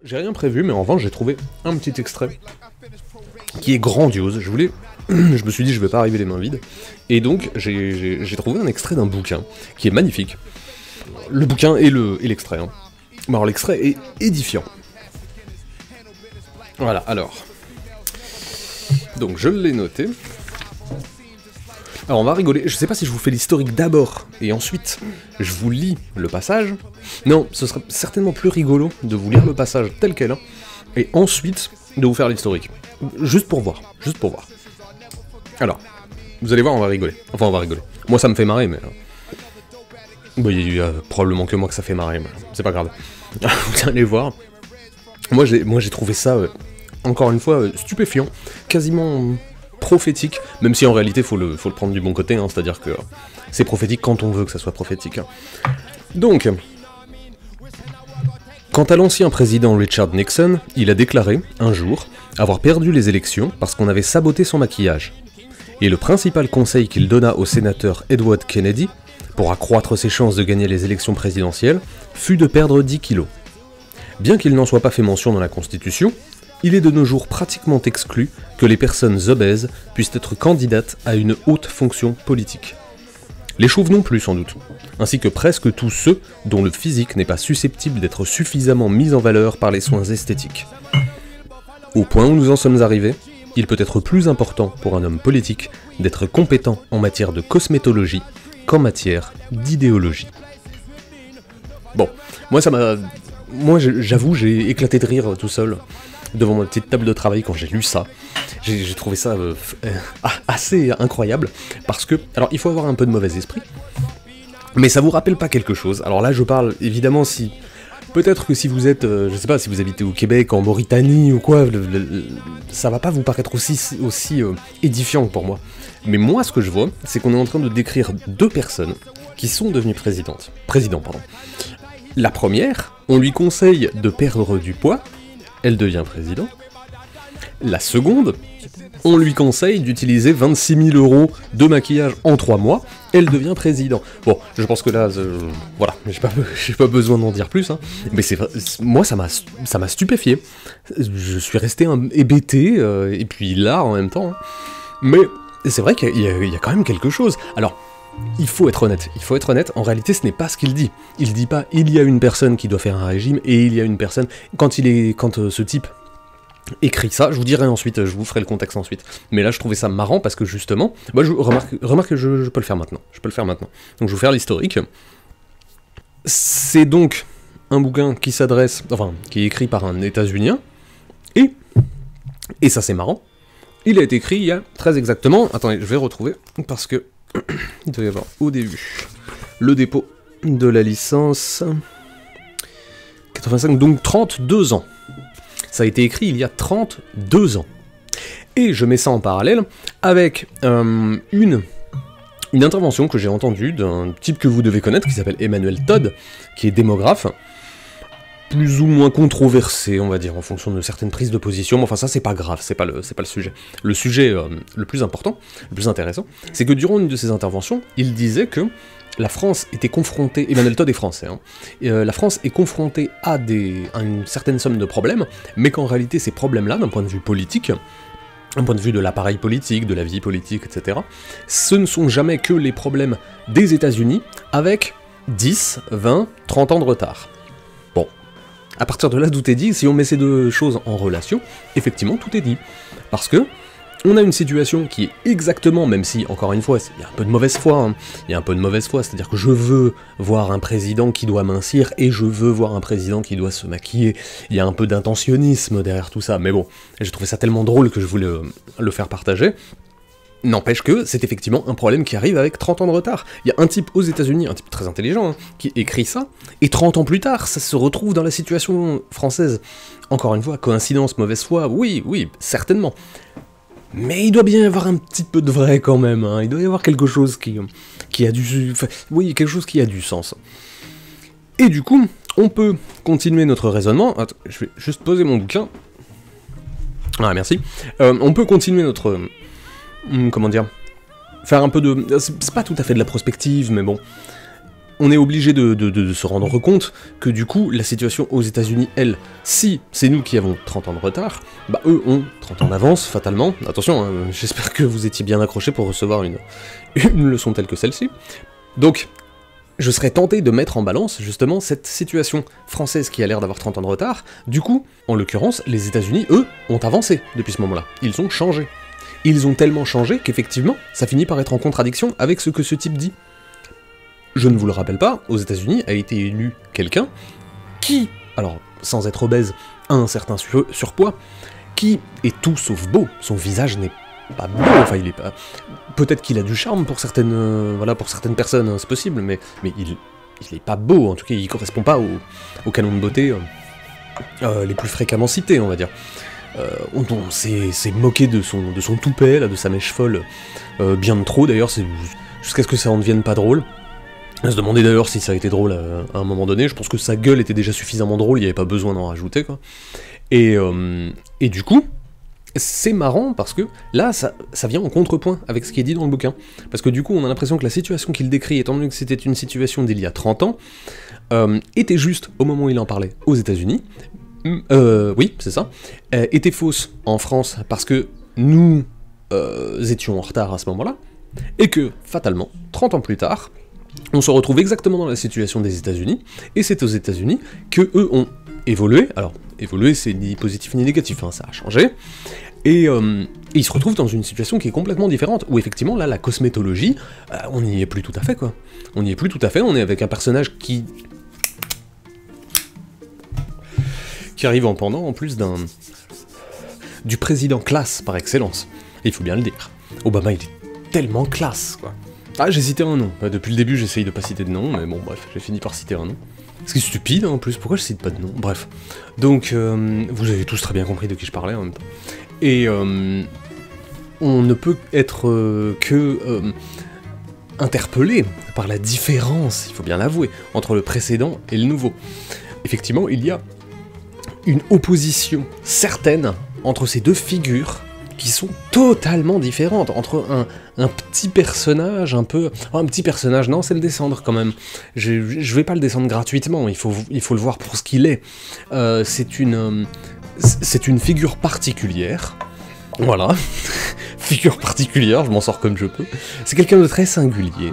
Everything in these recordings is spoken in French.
J'ai rien prévu, mais en revanche, j'ai trouvé un petit extrait qui est grandiose. Je me suis dit, je vais pas arriver les mains vides. Et donc, j'ai trouvé un extrait d'un bouquin qui est magnifique. Le bouquin et l'extrait. Hein. Alors, l'extrait est édifiant. Voilà, alors. Donc, je l'ai noté. Alors on va rigoler, je sais pas si je vous fais l'historique d'abord, et ensuite je vous lis le passage. Non, ce serait certainement plus rigolo de vous lire le passage tel quel, hein, et ensuite de vous faire l'historique. Juste pour voir, juste pour voir. Alors, vous allez voir, on va rigoler. Enfin, on va rigoler. Moi ça me fait marrer, mais... Bon, il y a probablement que moi que ça fait marrer, mais c'est pas grave. Vous allez voir. Moi j'ai trouvé ça, encore une fois, stupéfiant, quasiment... prophétique, même si en réalité faut le prendre du bon côté, hein, c'est-à-dire que c'est prophétique quand on veut que ça soit prophétique. Hein. Donc, quant à l'ancien président Richard Nixon, il a déclaré, un jour, avoir perdu les élections parce qu'on avait saboté son maquillage. Et le principal conseil qu'il donna au sénateur Edward Kennedy, pour accroître ses chances de gagner les élections présidentielles, fut de perdre 10 kilos. Bien qu'il n'en soit pas fait mention dans la Constitution, il est de nos jours pratiquement exclu que les personnes obèses puissent être candidates à une haute fonction politique. Les chauves non plus sans doute, ainsi que presque tous ceux dont le physique n'est pas susceptible d'être suffisamment mis en valeur par les soins esthétiques. Au point où nous en sommes arrivés, il peut être plus important pour un homme politique d'être compétent en matière de cosmétologie qu'en matière d'idéologie. Bon, moi j'avoue, j'ai éclaté de rire tout seul. Devant ma petite table de travail quand j'ai lu ça. J'ai trouvé ça assez incroyable, parce que, alors il faut avoir un peu de mauvais esprit, mais ça vous rappelle pas quelque chose. Alors là je parle, évidemment, si... Peut-être que si vous êtes, je sais pas, si vous habitez au Québec, en Mauritanie ou quoi, ça va pas vous paraître aussi édifiant pour moi. Mais moi ce que je vois, c'est qu'on est en train de décrire deux personnes qui sont devenues présidents. La première, on lui conseille de perdre du poids, elle devient président. La seconde, on lui conseille d'utiliser 26 000 € de maquillage en 3 mois, elle devient président. Bon, je pense que là, voilà, j'ai pas besoin d'en dire plus, hein, mais moi ça m'a stupéfié. Je suis resté hébété, et puis là en même temps. Hein. Mais c'est vrai qu'il y a quand même quelque chose. Alors, il faut être honnête, en réalité ce n'est pas ce qu'il dit. Il dit pas, il y a une personne qui doit faire un régime, et il y a une personne, quand ce type écrit ça, je vous dirai ensuite, je vous ferai le contexte ensuite. Mais là je trouvais ça marrant parce que justement, remarque que je peux le faire maintenant, Donc je vais vous faire l'historique. C'est donc un bouquin qui qui est écrit par un États-Unien, et ça c'est marrant, il a été écrit il y a très exactement, attendez, je vais retrouver, parce que il doit y avoir au début le dépôt de la licence 85, donc 32 ans. Ça a été écrit il y a 32 ans. Et je mets ça en parallèle avec une intervention que j'ai entendue d'un type que vous devez connaître qui s'appelle Emmanuel Todd, qui est démographe, plus ou moins controversé, on va dire, en fonction de certaines prises de position, mais enfin ça c'est pas grave, c'est pas le sujet. Le sujet le plus important, le plus intéressant, c'est que durant une de ses interventions, il disait que la France était confrontée, Emmanuel Todd est français, hein, la France est confrontée à une certaine somme de problèmes, mais qu'en réalité ces problèmes-là, d'un point de vue politique, d'un point de vue de l'appareil politique, de la vie politique, etc., ce ne sont jamais que les problèmes des États-Unis avec 10, 20, 30 ans de retard. À partir de là, tout est dit. Si on met ces deux choses en relation, effectivement, tout est dit. Parce que on a une situation qui est exactement, même si, encore une fois, il y a un peu de mauvaise foi, hein, c'est-à-dire que je veux voir un président qui doit mincir, et je veux voir un président qui doit se maquiller. Il y a un peu d'intentionnisme derrière tout ça, mais bon, j'ai trouvé ça tellement drôle que je voulais le faire partager. N'empêche que c'est effectivement un problème qui arrive avec 30 ans de retard. Il y a un type aux États-Unis, un type très intelligent, hein, qui écrit ça, et 30 ans plus tard, ça se retrouve dans la situation française. Encore une fois, coïncidence, mauvaise foi, oui, certainement. Mais il doit bien y avoir un petit peu de vrai quand même, hein. Il doit y avoir quelque chose qui a du... Enfin, oui, quelque chose qui a du sens. Et du coup, on peut continuer notre raisonnement. Attends, je vais juste poser mon bouquin. Ah, merci. On peut continuer notre... comment dire, faire un peu de... C'est pas tout à fait de la prospective, mais bon. on est obligé de se rendre compte que du coup, la situation aux États-Unis, elle, si c'est nous qui avons 30 ans de retard, bah eux ont 30 ans d'avance, fatalement. Attention, hein, j'espère que vous étiez bien accrochés pour recevoir une leçon telle que celle-ci. Donc, je serais tenté de mettre en balance, justement, cette situation française qui a l'air d'avoir 30 ans de retard. Du coup, en l'occurrence, les États-Unis, eux, ont avancé depuis ce moment-là. Ils ont changé. Ils ont tellement changé qu'effectivement, ça finit par être en contradiction avec ce que ce type dit. Je ne vous le rappelle pas, aux États-Unis a été élu quelqu'un qui, alors sans être obèse, a un certain surpoids, qui est tout sauf beau. Son visage n'est pas beau, enfin il est pas... Peut-être qu'il a du charme pour certaines, voilà, pour certaines personnes, hein, c'est possible, mais il est pas beau, en tout cas il correspond pas au canon de beauté les plus fréquemment cités, on va dire. On s'est moqué de son toupet, là, de sa mèche folle, bien de trop d'ailleurs, jusqu'à ce que ça en devienne pas drôle. On se demandait d'ailleurs si ça a été drôle à un moment donné, je pense que sa gueule était déjà suffisamment drôle, il n'y avait pas besoin d'en rajouter, quoi. Et du coup, c'est marrant parce que là, ça vient en contrepoint avec ce qui est dit dans le bouquin. Parce que du coup, on a l'impression que la situation qu'il décrit, étant donné que c'était une situation d'il y a 30 ans, était juste au moment où il en parlait aux États-Unis, oui, c'est ça, était fausse en France parce que nous étions en retard à ce moment-là, et que, fatalement, 30 ans plus tard, on se retrouve exactement dans la situation des États-Unis, et c'est aux États-Unis que eux ont évolué. Alors, évoluer, c'est ni positif ni négatif, hein, ça a changé, et ils se retrouvent dans une situation qui est complètement différente, où effectivement, là, la cosmétologie, on n'y est plus tout à fait, quoi. On n'y est plus tout à fait, on est avec un personnage qui arrive en pendant, en plus du président classe par excellence, et il faut bien le dire. Obama, il est tellement classe, quoi. Ah, j'ai cité un nom. Depuis le début, j'essaye de pas citer de nom, mais bon, bref, j'ai fini par citer un nom. Ce qui est stupide, hein, en plus, pourquoi je cite pas de nom? Bref. Donc, vous avez tous très bien compris de qui je parlais, en même temps. Et on ne peut être interpellé par la différence, il faut bien l'avouer, entre le précédent et le nouveau. Effectivement, il y a une opposition certaine entre ces deux figures qui sont totalement différentes, entre un petit personnage un peu... Oh, un petit personnage, non, c'est le descendre quand même. Je vais pas le descendre gratuitement, il faut le voir pour ce qu'il est. C'est une figure particulière, voilà, figure particulière, je m'en sors comme je peux. C'est quelqu'un de très singulier,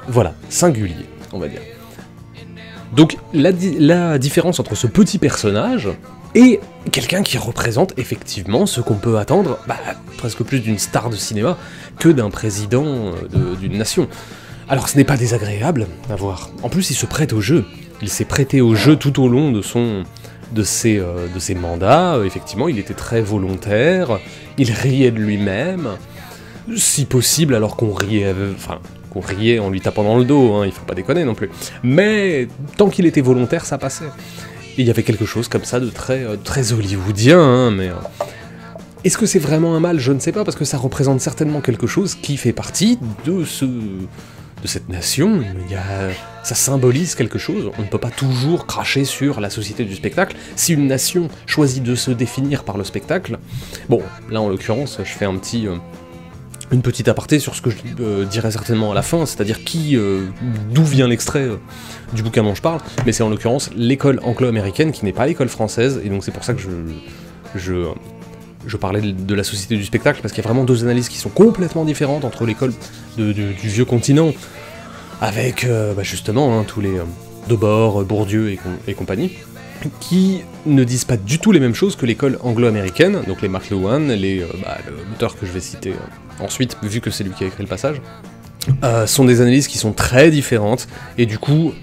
voilà, singulier, on va dire. Donc la différence entre ce petit personnage et quelqu'un qui représente effectivement ce qu'on peut attendre, presque plus d'une star de cinéma que d'un président d'une nation. Alors ce n'est pas désagréable à voir. En plus il se prête au jeu. Il s'est prêté au jeu tout au long de ses mandats. Effectivement il était très volontaire, il riait de lui-même, si possible alors qu'on riait... qu'on riait en lui tapant dans le dos, hein, il faut pas déconner non plus. Mais tant qu'il était volontaire, ça passait. Et il y avait quelque chose comme ça de très hollywoodien, hein, mais... Est-ce que c'est vraiment un mal? Je ne sais pas, parce que ça représente certainement quelque chose qui fait partie de cette nation. Ça symbolise quelque chose, on ne peut pas toujours cracher sur la société du spectacle. Si une nation choisit de se définir par le spectacle... Bon, là en l'occurrence, je fais une petite aparté sur ce que je dirai certainement à la fin, c'est-à-dire d'où vient l'extrait du bouquin dont je parle, mais c'est en l'occurrence l'école anglo-américaine qui n'est pas l'école française, et donc c'est pour ça que je parlais de la société du spectacle, parce qu'il y a vraiment deux analyses qui sont complètement différentes entre l'école du vieux continent, avec justement hein, tous les Debord, Bourdieu et compagnie, qui ne disent pas du tout les mêmes choses que l'école anglo-américaine, donc les McLuhan, l'auteur que je vais citer ensuite, vu que c'est lui qui a écrit le passage, sont des analyses qui sont très différentes, et du coup,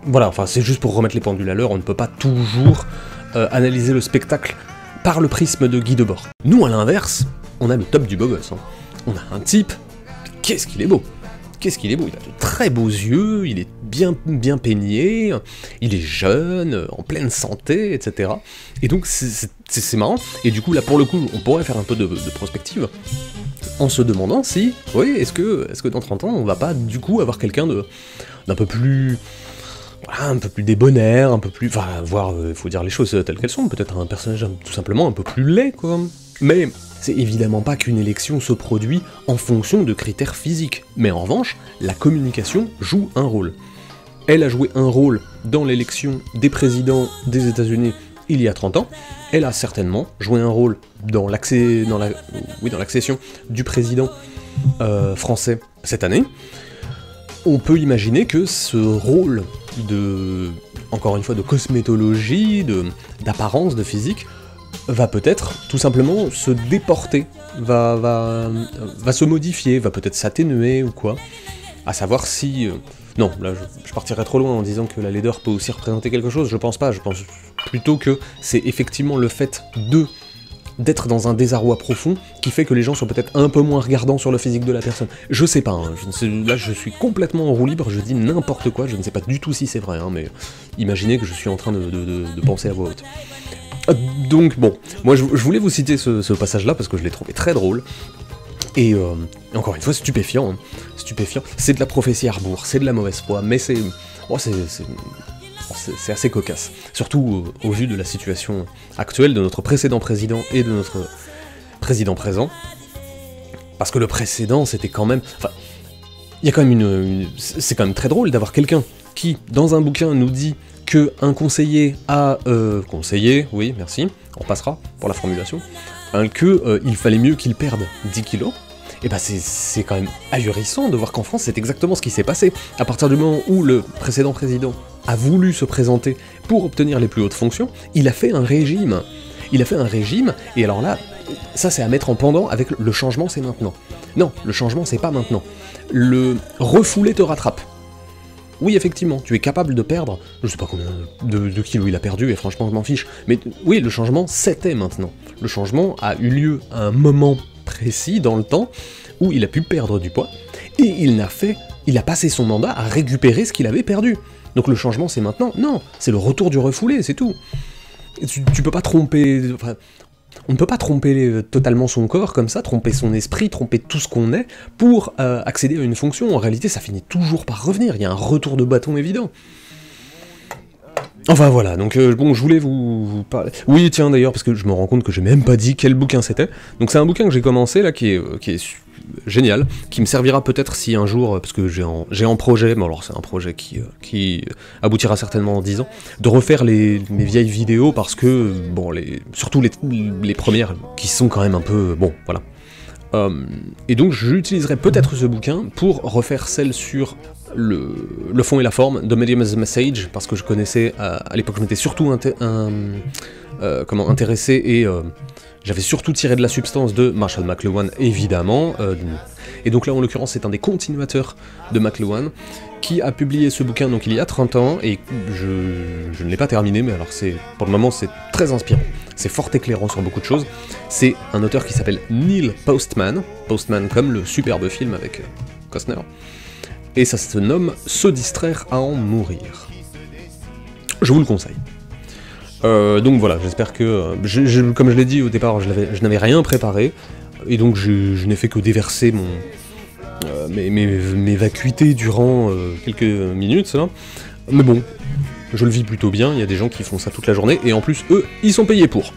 voilà, enfin c'est juste pour remettre les pendules à l'heure, on ne peut pas toujours analyser le spectacle par le prisme de Guy Debord. Nous, à l'inverse, on a le top du beau gosse, hein. On a un type, qu'est-ce qu'il est beau! Qu'est-ce qu'il est beau, il a de très beaux yeux, il est bien peigné, il est jeune, en pleine santé, etc. Et donc c'est marrant, et du coup là pour le coup on pourrait faire un peu de prospective, en se demandant si, oui, est-ce que dans 30 ans on va pas du coup avoir quelqu'un d'un peu plus... Voilà, un peu plus débonnaire, un peu plus... Enfin, voire, faut dire les choses telles qu'elles sont, peut-être un personnage tout simplement un peu plus laid, quoi. Mais c'est évidemment pas qu'une élection se produit en fonction de critères physiques, mais en revanche, la communication joue un rôle. elle a joué un rôle dans l'élection des présidents des États-Unis il y a 30 ans, elle a certainement joué un rôle dans l'accession du président français cette année. On peut imaginer que ce rôle encore une fois, de cosmétologie, d'apparence, de physique, va peut-être tout simplement se déporter, va se modifier, va peut-être s'atténuer ou quoi. À savoir si... non, là je partirais trop loin en disant que la laideur peut aussi représenter quelque chose, je pense pas, je pense plutôt que c'est effectivement le fait d'être dans un désarroi profond qui fait que les gens sont peut-être un peu moins regardants sur le physique de la personne. Je sais pas, hein, là je suis complètement en roue libre, je dis n'importe quoi, je ne sais pas du tout si c'est vrai, hein, mais imaginez que je suis en train de penser à voix haute. Donc bon, moi je voulais vous citer ce passage-là parce que je l'ai trouvé très drôle, et encore une fois stupéfiant, hein, stupéfiant. C'est de la prophétie à rebours, c'est de la mauvaise foi, mais c'est assez cocasse, surtout au vu de la situation actuelle de notre précédent président et de notre président présent, parce que le précédent c'était quand même... Enfin, il y a quand même c'est quand même très drôle d'avoir quelqu'un qui, dans un bouquin, nous dit que un conseiller a... conseiller, oui, merci, on passera pour la formulation, il fallait mieux qu'il perde 10 kilos, et bah c'est quand même ahurissant de voir qu'en France c'est exactement ce qui s'est passé. À partir du moment où le précédent président a voulu se présenter pour obtenir les plus hautes fonctions, il a fait un régime. Il a fait un régime, et alors là, ça c'est à mettre en pendant avec le changement c'est maintenant. Non, le changement c'est pas maintenant. Le refoulé te rattrape. Oui, effectivement, tu es capable de perdre, je sais pas combien de kilos il a perdu, et franchement je m'en fiche, mais oui, le changement c'était maintenant. Le changement a eu lieu à un moment précis dans le temps où il a pu perdre du poids, et il a passé son mandat à récupérer ce qu'il avait perdu. Donc le changement c'est maintenant? Non, c'est le retour du refoulé, c'est tout. Tu peux pas tromper... Enfin, on ne peut pas tromper totalement son corps comme ça, tromper son esprit, tromper tout ce qu'on est, pour accéder à une fonction. En réalité, ça finit toujours par revenir, il y a un retour de bâton évident. Enfin voilà, donc bon, je voulais vous parler... Oui, tiens, d'ailleurs, parce que je me rends compte que j'ai même pas dit quel bouquin c'était. Donc c'est un bouquin que j'ai commencé, là, qui est génial, qui me servira peut-être si un jour, parce que j'ai en projet, mais alors c'est un projet qui aboutira certainement en 10 ans, de refaire mes vieilles vidéos, parce que, bon, surtout les premières, qui sont quand même un peu... Bon, voilà. Et donc j'utiliserai peut-être ce bouquin pour refaire celle sur le fond et la forme de Medium as a Message, parce que je connaissais, à l'époque je m'étais surtout intéressé, et j'avais surtout tiré de la substance de Marshall McLuhan, évidemment, et donc là en l'occurrence c'est un des continuateurs de McLuhan, qui a publié ce bouquin donc il y a 30 ans, et je ne l'ai pas terminé, mais alors pour le moment c'est très inspirant, c'est fort éclairant sur beaucoup de choses. C'est un auteur qui s'appelle Neil Postman, Postman comme le superbe film avec Costner, et ça se nomme « Se distraire à en mourir ». Je vous le conseille. Donc voilà, j'espère que... comme je l'ai dit au départ, je n'avais rien préparé, et donc je n'ai fait que déverser mes vacuités durant quelques minutes, ça. Mais bon, je le vis plutôt bien, il y a des gens qui font ça toute la journée, et en plus, eux, ils sont payés pour.